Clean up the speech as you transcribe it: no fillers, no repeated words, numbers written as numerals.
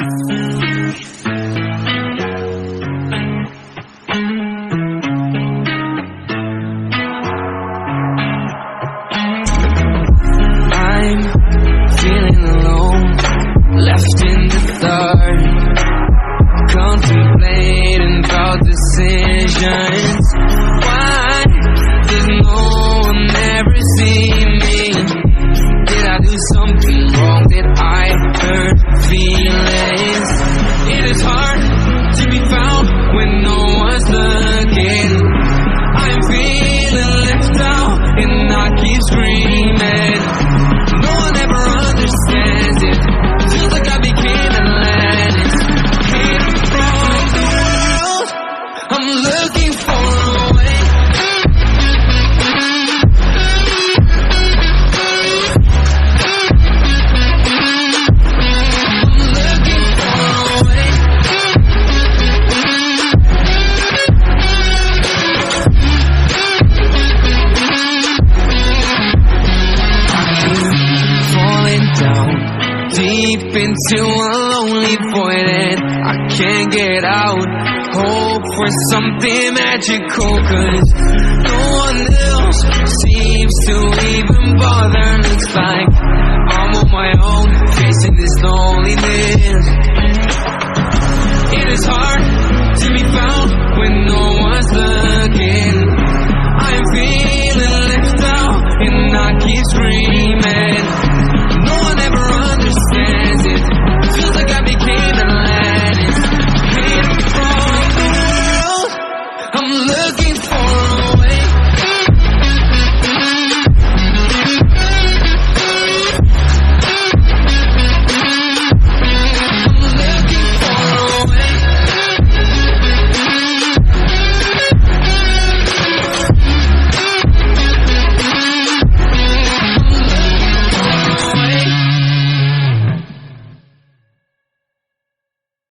I'm feeling alone, left in the dark, contemplating about decisions. Why does no one ever see me? Did I do something wrong? Did I hurt feelings? It is hard to be found when no one's looking. I'm feeling left out and I keep screaming. No one ever understands it. Feels like I became Atlantis, hidden from the world. I'm looking for a way. Deep into a lonely void and I can't get out. Hope for something magical, cause no one else seems to even bother. Looks like I'm on my own, facing this loneliness.